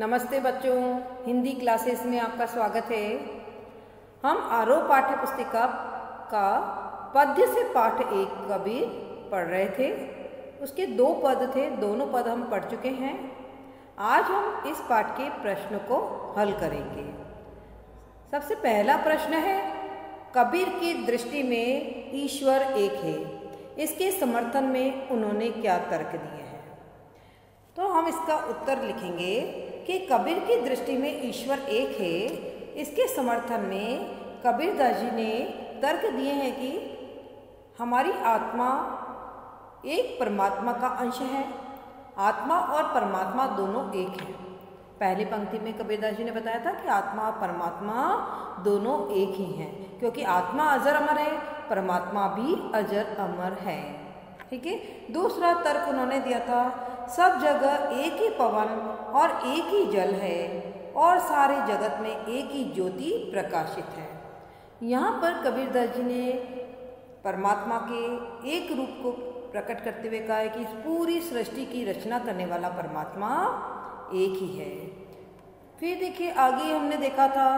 नमस्ते बच्चों, हिंदी क्लासेस में आपका स्वागत है। हम आरोह पाठ्य पुस्तिका का पद्य से पाठ 1 कबीर पढ़ रहे थे। उसके 2 पद थे, दोनों पद हम पढ़ चुके हैं। आज हम इस पाठ के प्रश्न को हल करेंगे। सबसे पहला प्रश्न है, कबीर की दृष्टि में ईश्वर एक है, इसके समर्थन में उन्होंने क्या तर्क दिए हैं? तो हम इसका उत्तर लिखेंगे कि कबीर की दृष्टि में ईश्वर एक है, इसके समर्थन में कबीरदास जी ने तर्क दिए हैं कि हमारी आत्मा एक परमात्मा का अंश है। आत्मा और परमात्मा दोनों एक हैं। पहली पंक्ति में कबीरदास जी ने बताया था कि आत्मा और परमात्मा दोनों एक ही हैं, क्योंकि आत्मा अजर अमर है, परमात्मा भी अजर अमर है। ठीक है। दूसरा तर्क उन्होंने दिया था, सब जगह एक ही पवन और एक ही जल है और सारे जगत में एक ही ज्योति प्रकाशित है। यहाँ पर कबीरदास जी ने परमात्मा के एक रूप को प्रकट करते हुए कहा है कि इस पूरी सृष्टि की रचना करने वाला परमात्मा एक ही है। फिर देखिए, आगे हमने देखा था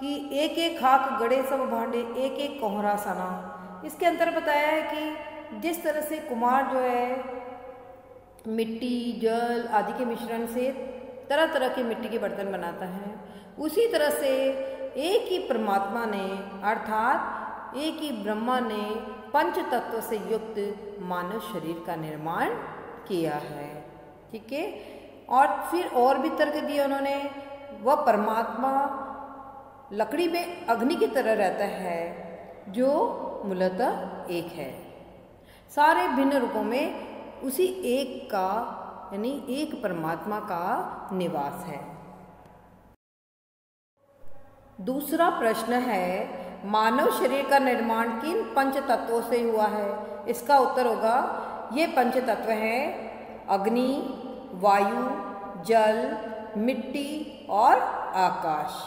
कि एक एक खाक गड़े सब भांडे, एक एक कोहरा सना। इसके अंदर बताया है कि जिस तरह से कुम्हार जो है मिट्टी, जल आदि के मिश्रण से तरह तरह के मिट्टी के बर्तन बनाता है, उसी तरह से एक ही परमात्मा ने अर्थात एक ही ब्रह्मा ने पंच तत्व से युक्त मानव शरीर का निर्माण किया है। ठीक है। और फिर और भी तर्क दिए उन्होंने। वह परमात्मा लकड़ी में अग्नि की तरह रहता है, जो मूलतः एक है। सारे भिन्न रूपों में उसी एक का यानी एक परमात्मा का निवास है। दूसरा प्रश्न है, मानव शरीर का निर्माण किन पंच तत्वों से हुआ है? इसका उत्तर होगा, ये पंच तत्व हैं अग्नि, वायु, जल, मिट्टी और आकाश।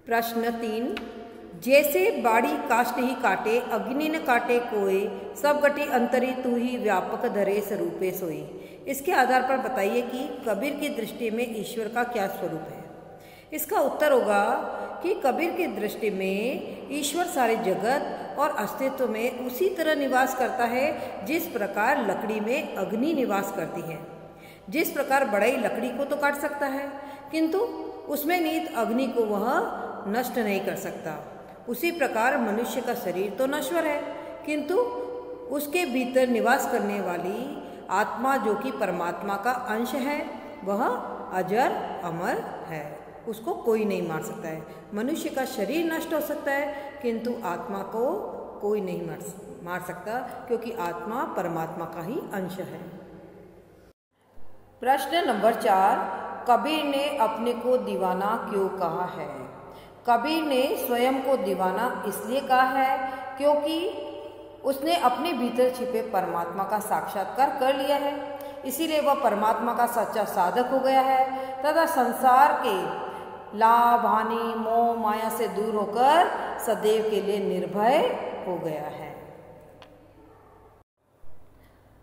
प्रश्न 3, जैसे बाड़ी काष्ठ ही काटे, अग्नि न काटे कोई, सब गति अंतरी तू ही व्यापक धरे स्वरूपे सोई। इसके आधार पर बताइए कि कबीर की दृष्टि में ईश्वर का क्या स्वरूप है? इसका उत्तर होगा कि कबीर की दृष्टि में ईश्वर सारे जगत और अस्तित्व में उसी तरह निवास करता है जिस प्रकार लकड़ी में अग्नि निवास करती है। जिस प्रकार बढ़ई लकड़ी को तो काट सकता है, किंतु उसमें निहित अग्नि को वह नष्ट नहीं कर सकता। उसी प्रकार मनुष्य का शरीर तो नश्वर है, किंतु उसके भीतर निवास करने वाली आत्मा जो कि परमात्मा का अंश है, वह अजर अमर है, उसको कोई नहीं मार सकता है। मनुष्य का शरीर नष्ट हो सकता है, किंतु आत्मा को कोई नहीं मार सकता, क्योंकि आत्मा परमात्मा का ही अंश है। प्रश्न नंबर 4, कबीर ने अपने को दीवाना क्यों कहा है? कबीर ने स्वयं को दीवाना इसलिए कहा है क्योंकि उसने अपने भीतर छिपे परमात्मा का साक्षात्कार कर लिया है। इसीलिए वह परमात्मा का सच्चा साधक हो गया है तथा संसार के लाभ, हानि, मोह, माया से दूर होकर सदैव के लिए निर्भय हो गया है।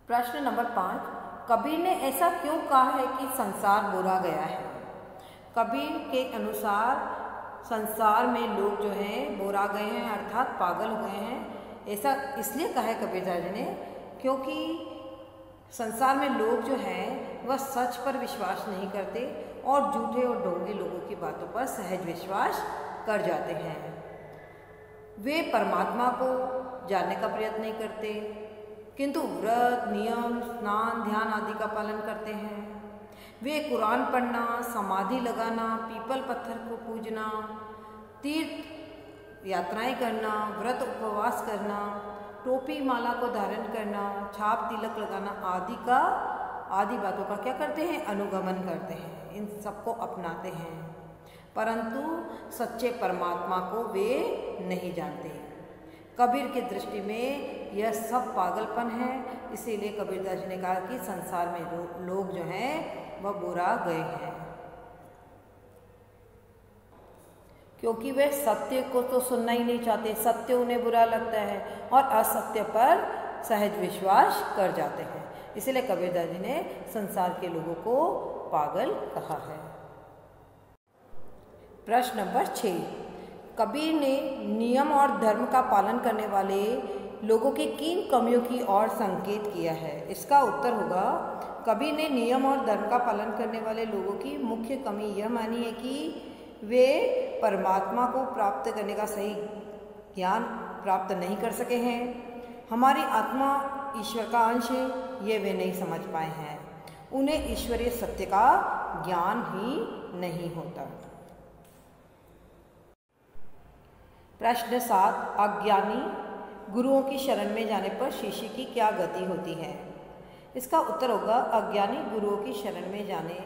प्रश्न नंबर 5, कबीर ने ऐसा क्यों कहा है कि संसार बुरा गया है? कबीर के अनुसार संसार में लोग जो हैं बुरा गए हैं, अर्थात पागल हो गए हैं। ऐसा इसलिए कहा है कबीरदास जी ने क्योंकि संसार में लोग जो हैं वह सच पर विश्वास नहीं करते और झूठे और ढोंगी लोगों की बातों पर सहज विश्वास कर जाते हैं। वे परमात्मा को जानने का प्रयत्न नहीं करते, किंतु व्रत, नियम, स्नान, ध्यान आदि का पालन करते हैं। वे कुरान पढ़ना, समाधि लगाना, पीपल पत्थर को पूजना, तीर्थ यात्राएं करना, व्रत उपवास करना, टोपी माला को धारण करना, छाप तिलक लगाना आदि बातों का क्या करते हैं? अनुगमन करते हैं, इन सबको अपनाते हैं, परंतु सच्चे परमात्मा को वे नहीं जानते। कबीर की दृष्टि में यह सब पागलपन है। इसीलिए कबीरदास जी ने कहा कि संसार में लोग जो हैं वह बुरा गए हैं, क्योंकि वे सत्य को तो सुनना ही नहीं चाहते। सत्य उन्हें बुरा लगता है और असत्य पर सहज विश्वास कर जाते हैं। इसलिए कबीरदास जी ने संसार के लोगों को पागल कहा है। प्रश्न नंबर 6, कबीर ने नियम और धर्म का पालन करने वाले लोगों की किन कमियों की ओर संकेत किया है? इसका उत्तर होगा, कबीर ने नियम और धर्म का पालन करने वाले लोगों की मुख्य कमी यह मानी है कि वे परमात्मा को प्राप्त करने का सही ज्ञान प्राप्त नहीं कर सके हैं। हमारी आत्मा ईश्वर का अंश है, ये वे नहीं समझ पाए हैं। उन्हें ईश्वरीय सत्य का ज्ञान ही नहीं होता। प्रश्न 7, अज्ञानी गुरुओं की शरण में जाने पर शिष्य की क्या गति होती है? इसका उत्तर होगा, अज्ञानी गुरुओं की शरण में जाने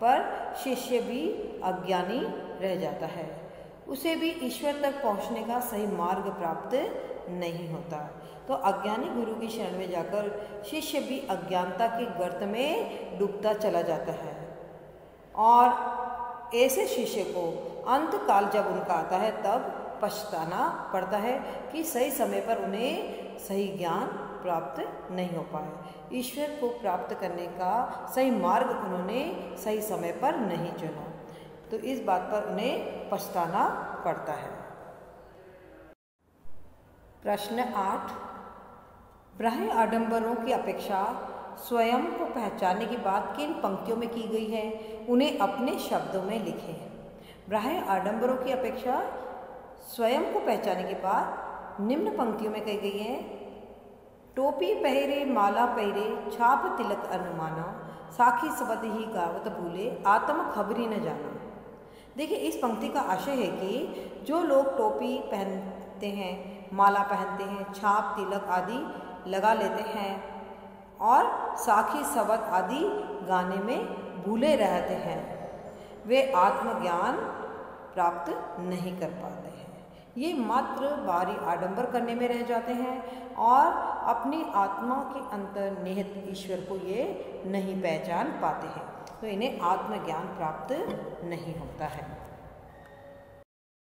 पर शिष्य भी अज्ञानी रह जाता है। उसे भी ईश्वर तक पहुंचने का सही मार्ग प्राप्त नहीं होता। तो अज्ञानी गुरु की शरण में जाकर शिष्य भी अज्ञानता के गर्त में डूबता चला जाता है और ऐसे शिष्य को अंत काल जब उनका आता है तब पछताना पड़ता है कि सही समय पर उन्हें सही ज्ञान प्राप्त नहीं हो पाया। ईश्वर को प्राप्त करने का सही मार्ग उन्होंने सही समय पर नहीं चुना, तो इस बात पर उन्हें पछताना पड़ता है। प्रश्न 8, बाह्य आडंबरों की अपेक्षा स्वयं को पहचानने की बात किन पंक्तियों में की गई है? उन्हें अपने शब्दों में लिखें। बाह्य आडंबरों की अपेक्षा स्वयं को पहचानने की बात निम्न पंक्तियों में कही गई है। टोपी पहरे माला पहरे छाप तिलक अनुमाना, साखी सबद ही गावत भूले आत्म खबरी न जाना। देखिए, इस पंक्ति का आशय है कि जो लोग टोपी पहनते हैं, माला पहनते हैं, छाप तिलक आदि लगा लेते हैं और साखी सबद आदि गाने में भूले रहते हैं, वे आत्मज्ञान प्राप्त नहीं कर पाते हैं। ये मात्र बाहरी आडंबर करने में रह जाते हैं और अपनी आत्मा के अंतर्निहित ईश्वर को ये नहीं पहचान पाते हैं, तो इन्हें आत्मज्ञान प्राप्त नहीं होता है।